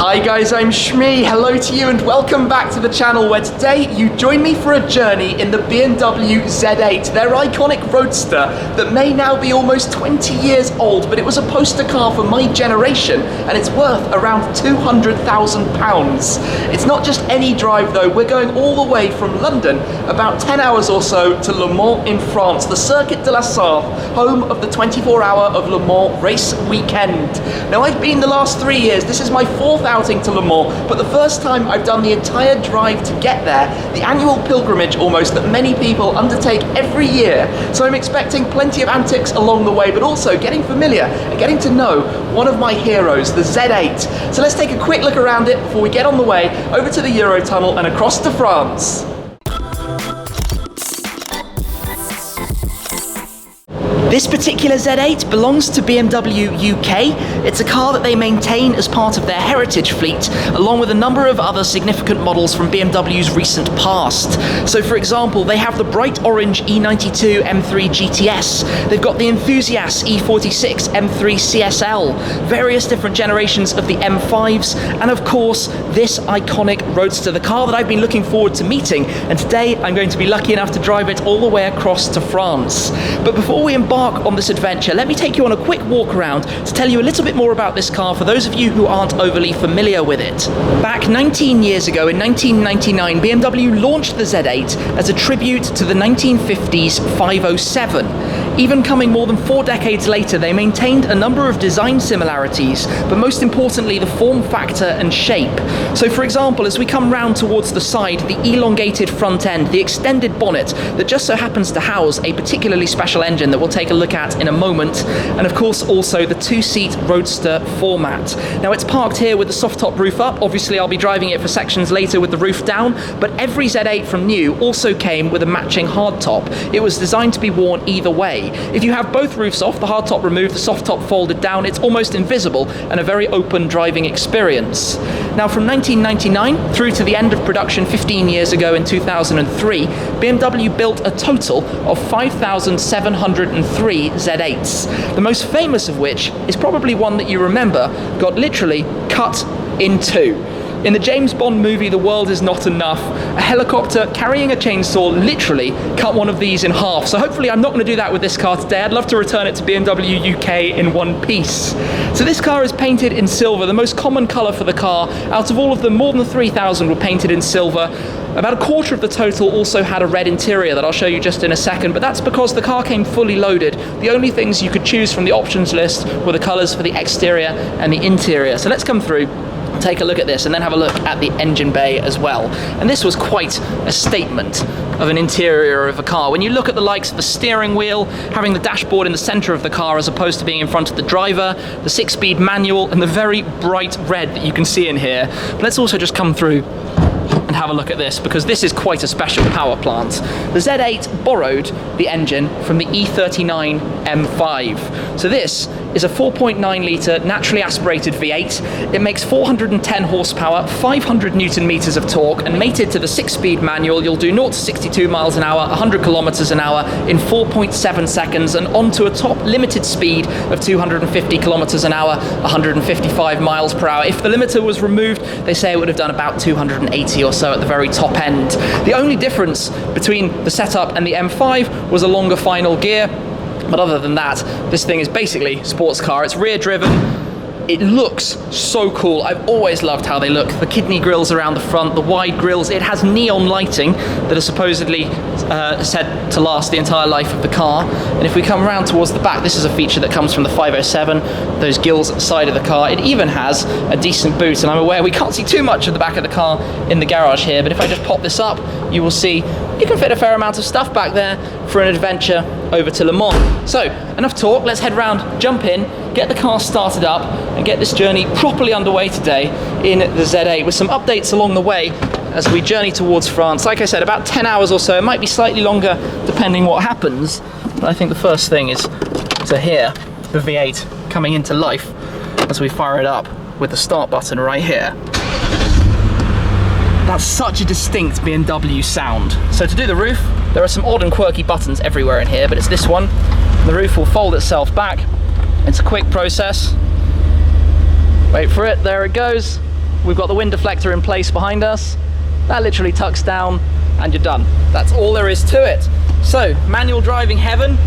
Hi guys, I'm Shmee. Hello to you and welcome back to the channel where today you join me for a journey in the BMW Z8, their iconic roadster that may now be almost 20 years old, but it was a poster car for my generation and it's worth around £200,000. It's not just any drive though, we're going all the way from London, about 10 hours or so, to Le Mans in France, the Circuit de la Sarthe, home of the 24-hour of Le Mans race weekend. Now I've been the last 3 years, this is my fourth outing to Le Mans, but the first time I've done the entire drive to get there, the annual pilgrimage almost that many people undertake every year. So I'm expecting plenty of antics along the way, but also getting familiar and getting to know one of my heroes, the Z8. So let's take a quick look around it before we get on the way over to the Eurotunnel and across to France. This particular Z8 belongs to BMW UK. It's a car that they maintain as part of their heritage fleet, along with a number of other significant models from BMW's recent past. So for example, they have the bright orange E92 M3 GTS, they've got the enthusiast E46 M3 CSL, various different generations of the M5s, and of course, this iconic roadster, the car that I've been looking forward to meeting, and today I'm going to be lucky enough to drive it all the way across to France. But before we embark on this adventure, let me take you on a quick walk around to tell you a little bit more about this car for those of you who aren't overly familiar with it. Back 19 years ago in 1999, BMW launched the Z8 as a tribute to the 1950s 507. Even coming more than 4 decades later, they maintained a number of design similarities, but most importantly the form factor and shape. So for example, as we come round towards the side, the elongated front end, the extended bonnet that just so happens to house a particularly special engine that we'll take a look at in a moment, and of course also the 2-seat roadster format. Now it's parked here with the soft top roof up, obviously I'll be driving it for sections later with the roof down, but every Z8 from new also came with a matching hardtop. It was designed to be worn either way. If you have both roofs off, the hardtop removed, the soft top folded down, it's almost invisible and a very open driving experience. Now from 1999 through to the end of production 15 years ago in 2003, BMW built a total of 5,703 Z8s, the most famous of which is probably one that you remember got literally cut in two. In the James Bond movie The World Is Not Enough, a helicopter carrying a chainsaw literally cut one of these in half. So hopefully I'm not going to do that with this car today. I'd love to return it to BMW UK in one piece. So this car is painted in silver, the most common colour for the car. Out of all of them, more than 3,000 were painted in silver. About a quarter of the total also had a red interior that I'll show you just in a second, but that's because the car came fully loaded. The only things you could choose from the options list were the colours for the exterior and the interior. So let's come through, take a look at this, and then have a look at the engine bay as well. And this was quite a statement of an interior of a car. When you look at the likes of the steering wheel, having the dashboard in the center of the car as opposed to being in front of the driver, the 6-speed manual, and the very bright red that you can see in here. But let's also just come through and have a look at this, because this is quite a special power plant. The Z8 borrowed the engine from the E39 M5. So this is a 4.9 litre naturally aspirated V8. It makes 410 horsepower, 500 newton meters of torque, and mated to the 6-speed manual, you'll do 0 to 62 miles an hour, 100 kilometers an hour in 4.7 seconds, and onto a top limited speed of 250 kilometers an hour, 155 miles per hour. If the limiter was removed, they say it would have done about 280 or so at the very top end. The only difference between the setup and the M5 was a longer final gear. But other than that, this thing is basically sports car. It's rear driven. It looks so cool. I've always loved how they look. The kidney grills around the front, the wide grills. It has neon lighting that are supposedly said to last the entire life of the car. And if we come around towards the back, this is a feature that comes from the 507, those gills at the side of the car. It even has a decent boot, and I'm aware we can't see too much of the back of the car in the garage here, but if I just pop this up, you will see you can fit a fair amount of stuff back there for an adventure over to Le Mans. So, enough talk, let's head round, jump in, get the car started up, and get this journey properly underway today in the Z8 with some updates along the way as we journey towards France. Like I said, about 10 hours or so. It might be slightly longer depending what happens, but I think the first thing is to hear the V8 coming into life as we fire it up with the start button right here. That's such a distinct BMW sound. So to do the roof, there are some odd and quirky buttons everywhere in here, but it's this one. The roof will fold itself back. It's a quick process. Wait for it, there it goes. we've got the wind deflector in place behind us. That literally tucks down and you're done. That's all there is to it. So, manual driving heaven.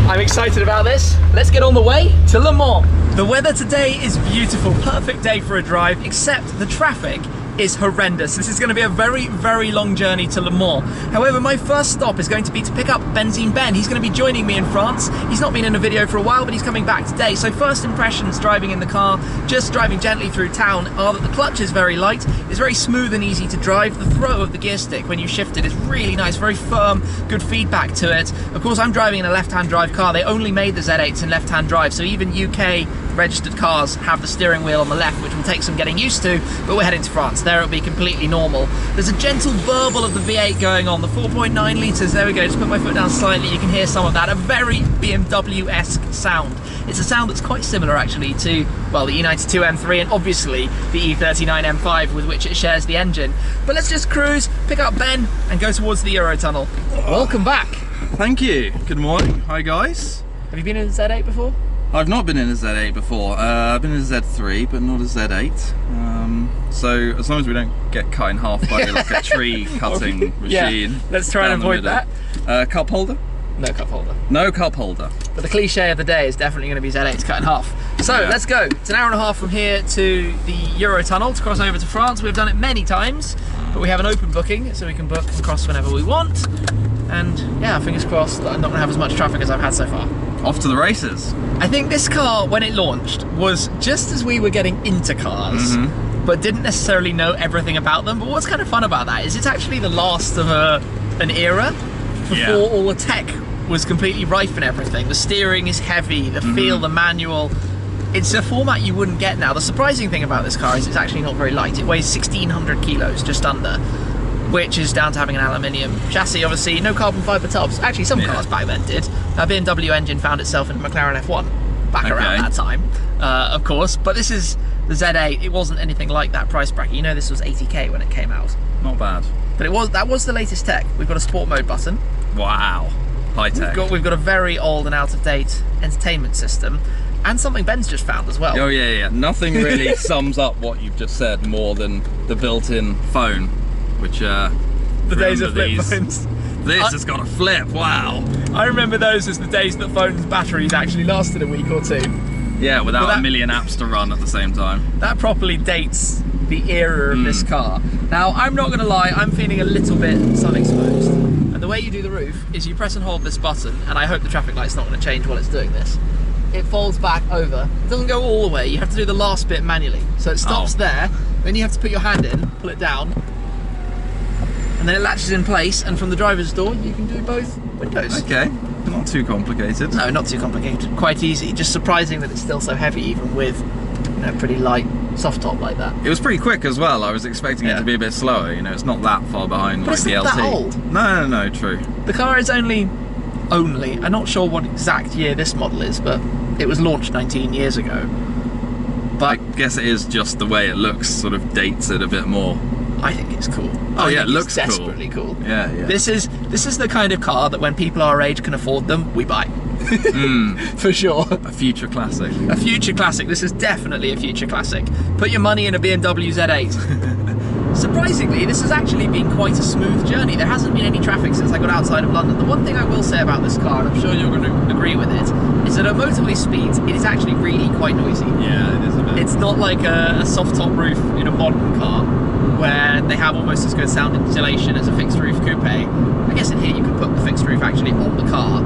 I'm excited about this. Let's get on the way to Le Mans. The weather today is beautiful, perfect day for a drive, except the traffic is horrendous. This is going to be a very, very long journey to Le Mans. However, my first stop is going to be to pick up Benzine Ben. He's going to be joining me in France. He's not been in a video for a while, but he's coming back today. So first impressions driving in the car, just driving gently through town, are that the clutch is very light, it's very smooth and easy to drive. The throw of the gear stick when you shift it is really nice, very firm, good feedback to it. Of course, I'm driving in a left-hand drive car. They only made the Z8s in left-hand drive, so even UK registered cars have the steering wheel on the left, which will take some getting used to, but we're heading to France. There it'll be completely normal. There's a gentle burble of the V8 going on, the 4.9 litres, there we go, just put my foot down slightly, you can hear some of that, a very BMW-esque sound. It's a sound that's quite similar actually to, well, the E92 M3 and obviously the E39 M5 with which it shares the engine. But let's just cruise, pick up Ben and go towards the Eurotunnel. Welcome back. Thank you. Good morning. Hi guys. Have you been in a Z8 before? I've not been in a Z8 before. I've been in a Z3, but not a Z8. So as long as we don't get cut in half by like a tree cutting machine. Yeah, let's try and avoid that. Cup holder? No cup holder. No cup holder. But the cliche of the day is definitely going to be Z8's cut in half. So let's go. It's an hour and a half from here to the Eurotunnel to cross over to France. We've done it many times, but we have an open booking, so we can book and cross whenever we want. And yeah, fingers crossed that I'm not going to have as much traffic as I've had so far. Off to the races. I think this car, when it launched, was just as we were getting into cars, but didn't necessarily know everything about them. But what's kind of fun about that is it's actually the last of an era before all the tech was completely rife and everything. The steering is heavy, the feel, the manual. It's a format you wouldn't get now. The surprising thing about this car is it's actually not very light. It weighs 1,600 kilos, just under, which is down to having an aluminium chassis, obviously, no carbon fibre tubs. Actually, some cars back then did. A BMW engine found itself in a McLaren F1 back around that time, of course. But this is the Z8. It wasn't anything like that price bracket. You know, this was 80k when it came out. Not bad. But that was the latest tech. We've got a sport mode button. Wow. High tech. We've got a very old and out-of-date entertainment system. And something Ben's just found as well. Oh yeah. Nothing really sums up what you've just said more than the built-in phone, which the days of flip phones. This has got a flip, wow. I remember those as the days that phones' batteries actually lasted a week or two. Yeah, without a million apps to run at the same time. That properly dates the era of this car. Now, I'm not gonna lie, I'm feeling a little bit sun exposed. And the way you do the roof is you press and hold this button, and I hope the traffic light's not gonna change while it's doing this. It folds back over. It doesn't go all the way, you have to do the last bit manually. So it stops there, then you have to put your hand in, pull it down, and then it latches in place, and from the driver's door you can do both windows. Okay, not too complicated. No, not too complicated, quite easy. Just surprising that it's still so heavy even with, you know, pretty light soft top like that. It was pretty quick as well. I was expecting it to be a bit slower, you know, it's not that far behind like the LT. It's not that old. No, true. The car is only, I'm not sure what exact year this model is, but it was launched 19 years ago. But I guess it is just the way it looks sort of dates it a bit more. I think it's cool. Oh yeah, it looks desperately cool. Yeah. This is the kind of car that when people our age can afford them, we buy. For sure. A future classic. A future classic. This is definitely a future classic. Put your money in a BMW Z8. Surprisingly, this has actually been quite a smooth journey. There hasn't been any traffic since I got outside of London. The one thing I will say about this car, and I'm sure you're going to agree with it, is that at motorway speeds, it is actually really quite noisy. Yeah, it is a bit. It's not like a soft top roof in a modern car, where they have almost as good sound insulation as a fixed roof coupe. I guess in here you could put the fixed roof actually on the car.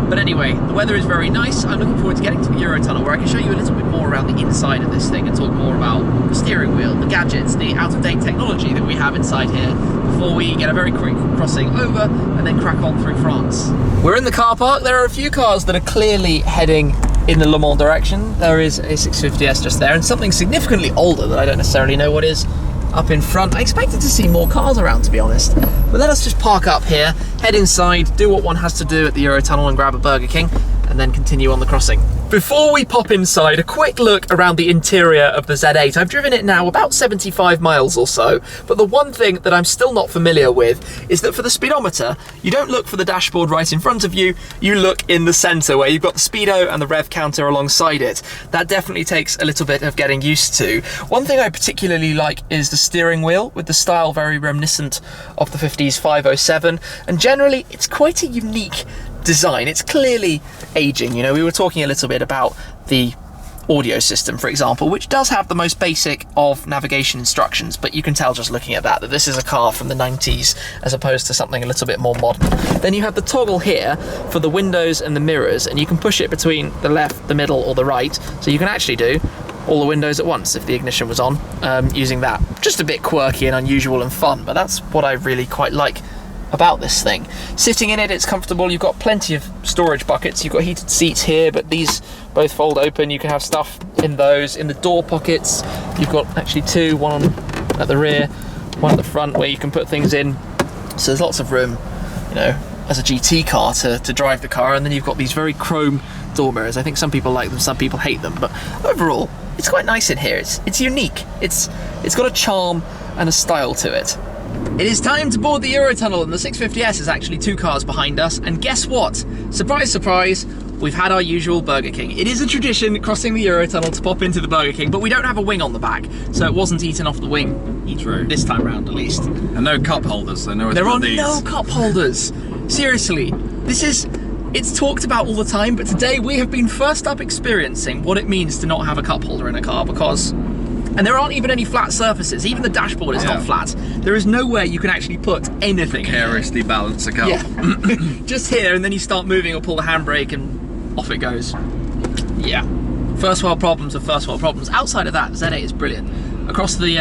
But anyway, the weather is very nice. I'm looking forward to getting to the Eurotunnel where I can show you a little bit more around the inside of this thing and talk more about the steering wheel, the gadgets, the out-of-date technology that we have inside here before we get a very quick crossing over and then crack on through France. We're in the car park. There are a few cars that are clearly heading in the Le Mans direction. There is a 650S just there and something significantly older that I don't necessarily know what is up in front. I expected to see more cars around, to be honest. But let us just park up here, head inside, do what one has to do at the Eurotunnel and grab a Burger King, and then continue on the crossing. Before we pop inside, a quick look around the interior of the Z8. I've driven it now about 75 miles or so, but the one thing that I'm still not familiar with is that for the speedometer, you don't look for the dashboard right in front of you, you look in the center where you've got the speedo and the rev counter alongside it. That definitely takes a little bit of getting used to. One thing I particularly like is the steering wheel, with the style very reminiscent of the 50s 507, and generally it's quite a unique design. It's clearly aging. You know, we were talking a little bit about the audio system, for example, which does have the most basic of navigation instructions, but you can tell just looking at that this is a car from the 90s as opposed to something a little bit more modern. Then you have the toggle here for the windows and the mirrors, and you can push it between the left, the middle, or the right, so you can actually do all the windows at once if the ignition was on, using that. Just a bit quirky and unusual and fun, but that's what I really quite like about this thing. Sitting in it, it's comfortable. You've got plenty of storage buckets. You've got heated seats here, but these both fold open. You can have stuff in those. In the door pockets, you've got actually two, one at the rear, one at the front, where you can put things in. So there's lots of room, you know, as a GT car to drive the car. And then you've got these very chrome door mirrors. I think some people like them, some people hate them, but overall, it's quite nice in here. It's unique. It's got a charm and a style to it. It is time to board the Eurotunnel, and the 650S is actually 2 cars behind us, and guess what? Surprise, surprise, we've had our usual Burger King. It is a tradition crossing the Eurotunnel to pop into the Burger King, but we don't have a wing on the back, so it wasn't eaten off the wing. True. This time round, at least. And no cup holders, so no. There are no cup holders. Seriously, it's talked about all the time, but today we have been first up experiencing what it means to not have a cup holder in a car, because... And there aren't even any flat surfaces. Even the dashboard is not flat. There is nowhere you can actually put anything. Precariously balance a cup. Yeah. Just here, and then you start moving or pull the handbrake and off it goes. Yeah. First world problems are first world problems. Outside of that, Z8 is brilliant. Across the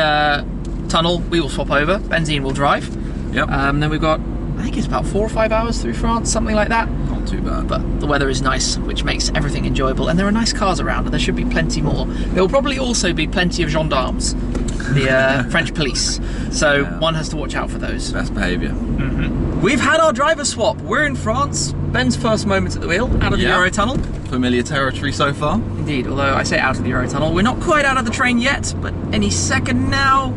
tunnel, we will swap over. Benzene will drive. Yep. Then we've got, I think it's about 4 or 5 hours through France, something like that. Not too bad. But the weather is nice, which makes everything enjoyable, and there are nice cars around, and there should be plenty more. There will probably also be plenty of gendarmes, the French police, so one has to watch out for those. Best behaviour. We've had our driver swap. We're in France. Ben's first moment at the wheel, out of the Eurotunnel. Familiar territory so far. Indeed, although I say out of the Eurotunnel. We're not quite out of the train yet, but any second now,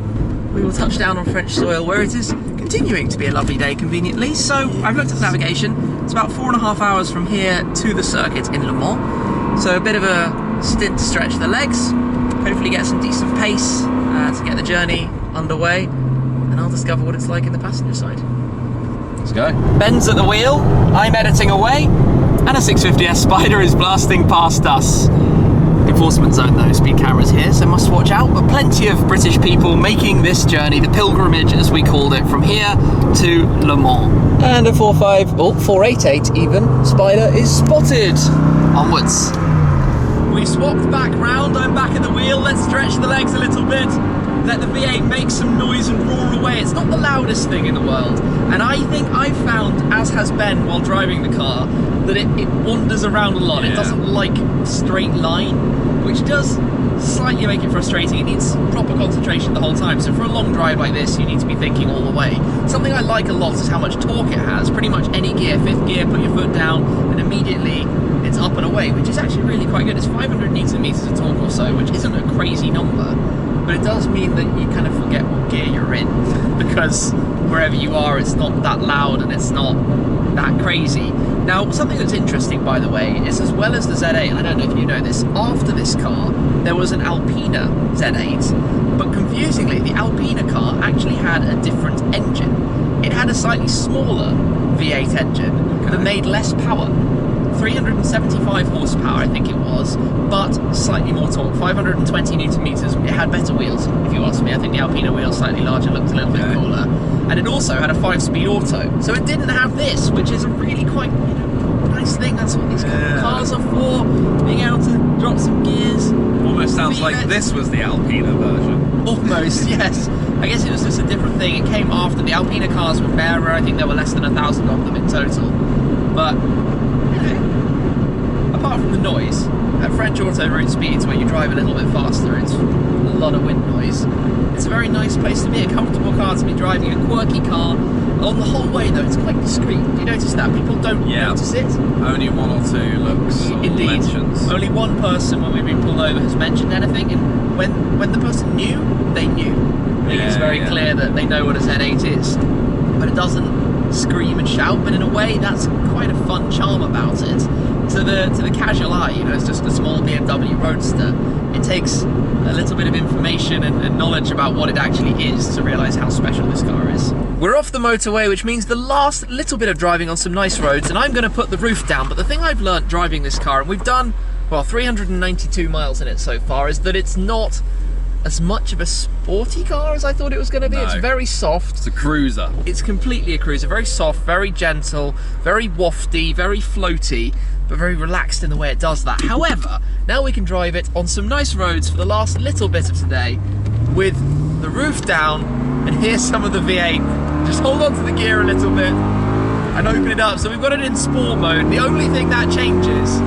we will touch down on French soil, where it is continuing to be a lovely day conveniently. So I've looked at the navigation. It's about 4.5 hours from here to the circuit in Le Mans. So a bit of a stint to stretch the legs, hopefully get some decent pace to get the journey underway, and I'll discover what it's like in the passenger side. Let's go. Ben's at the wheel, I'm editing away, and a 650S Spider is blasting past us. Enforcement zone though, speed cameras here, so must watch out, but plenty of British people making this journey, the pilgrimage as we called it, from here to Le Mans. And a 488 even, Spider is spotted. Onwards. We swapped back round, I'm back at the wheel, let's stretch the legs a little bit, let the V8 make some noise and roar away. It's not the loudest thing in the world, and I think I've found, as has Ben while driving the car, that it wanders around a lot. It doesn't like a straight line, which does slightly make it frustrating. It needs proper concentration the whole time, so for a long drive like this you need to be thinking all the way. Something I like a lot is how much torque it has. Pretty much any gear, 5th gear, put your foot down and immediately it's up and away, which is actually really quite good. It's 500 newton meters of torque or so, which isn't a crazy number, but it does mean that you kind of forget what gear you're in, because wherever you are it's not that loud and it's not that crazy. Now, something that's interesting, by the way, is as well as the Z8, and I don't know if you know this, after this car there was an Alpina Z8, but confusingly the Alpina car actually had a different engine. It had a slightly smaller V8 engine that made less power. 375 horsepower I think it was, but slightly more torque, 520 newton meters. It had better wheels, if you ask me. I think the Alpina wheels slightly larger, looked a little bit cooler, and it also had a 5-speed auto, so it didn't have this, which is a really quite nice thing. That's what these cars are for, being able to drop some gears. Almost sounds like this was the Alpina version. Almost, yes. I guess it was just a different thing. It came after. The Alpina cars were rarer. I think there were less than 1,000 of them in total, but apart from the noise, at French auto route speeds where you drive a little bit faster, it's lot of wind noise. It's a very nice place to be, a comfortable car to be driving, a quirky car. On the whole way though, it's quite discreet. Do you notice that? People don't notice it. Only one or two looks or mentions. Only one person when we've been pulled over has mentioned anything, and when the person knew, they knew. I think it's very clear that they know what a Z8 is. But it doesn't scream and shout, but in a way that's quite a fun charm about it. To the casual eye, you know, it's just a small BMW roadster. It takes a little bit of information and knowledge about what it actually is to realise how special this car is. We're off the motorway, which means the last little bit of driving on some nice roads, and I'm going to put the roof down. But the thing I've learnt driving this car, and we've done, well, 392 miles in it so far, is that it's not as much of a sporty car as I thought it was going to be. No. It's very soft. It's a cruiser. It's completely a cruiser. Very soft, very gentle, very wafty, very floaty, but very relaxed in the way it does that. However, now we can drive it on some nice roads for the last little bit of today with the roof down, and here's some of the V8. Just hold on to the gear a little bit and open it up. So we've got it in sport mode. The only thing that changes,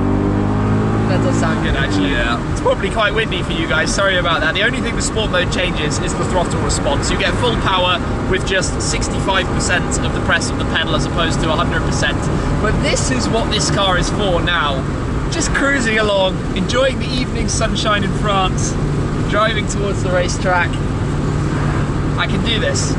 that does sound good actually. Yeah. It's probably quite windy for you guys, sorry about that. The only thing the sport mode changes is the throttle response. You get full power with just 65% of the press of the pedal as opposed to 100%. But this is what this car is for now. Just cruising along, enjoying the evening sunshine in France, driving towards the racetrack. I can do this.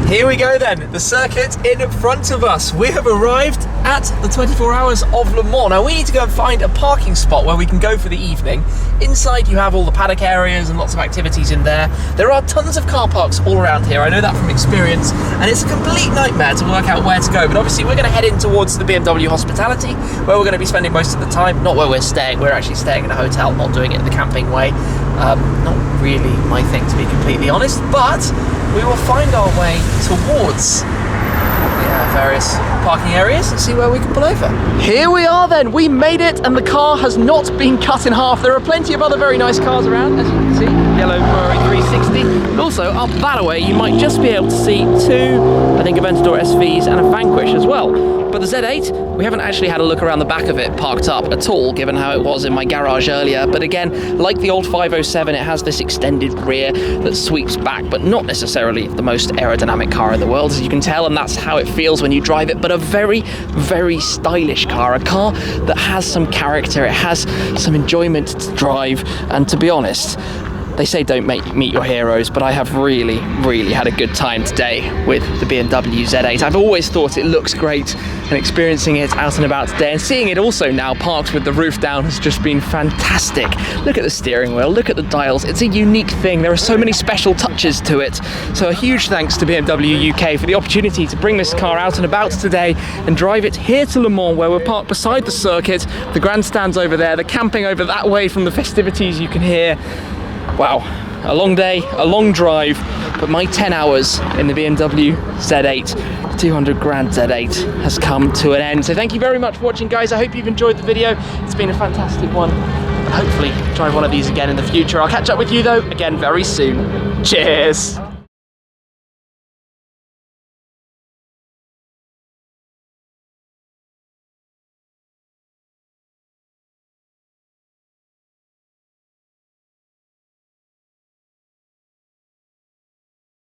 Here we go then, the circuit in front of us. We have arrived at the 24 Hours of Le Mans. Now we need to go and find a parking spot where we can go for the evening. Inside you have all the paddock areas and lots of activities in there. There are tons of car parks all around here, I know that from experience, and it's a complete nightmare to work out where to go. But obviously we're going to head in towards the BMW Hospitality, where we're going to be spending most of the time. Not where we're staying, we're actually staying in a hotel, not doing it the camping way. Not really my thing, to be completely honest, but we will find our way towards the various parking areas and see where we can pull over. Here we are then, we made it, and the car has not been cut in half. There are plenty of other very nice cars around, as you can see. Yellow Ferrari 360. And also up that way you might just be able to see two, I think, Aventador SVs and a Vanquish as well. But the Z8, we haven't actually had a look around the back of it parked up at all, given how it was in my garage earlier. But again, like the old 507, it has this extended rear that sweeps back, but not necessarily the most aerodynamic car in the world, as you can tell, and that's how it feels when you drive it. But a very, very stylish car, a car that has some character, it has some enjoyment to drive, and to be honest, they say don't meet your heroes, but I have really, really had a good time today with the BMW Z8. I've always thought it looks great, and experiencing it out and about today and seeing it also now parked with the roof down has just been fantastic. Look at the steering wheel, look at the dials. It's a unique thing. There are so many special touches to it. So a huge thanks to BMW UK for the opportunity to bring this car out and about today and drive it here to Le Mans, where we're parked beside the circuit, the grandstand's over there, the camping over that way from the festivities you can hear. Wow, a long day, a long drive, but my 10 hours in the BMW Z8, 200 grand Z8, has come to an end. So thank you very much for watching, guys. I hope you've enjoyed the video. It's been a fantastic one. And hopefully drive one of these again in the future. I'll catch up with you though, again very soon. Cheers.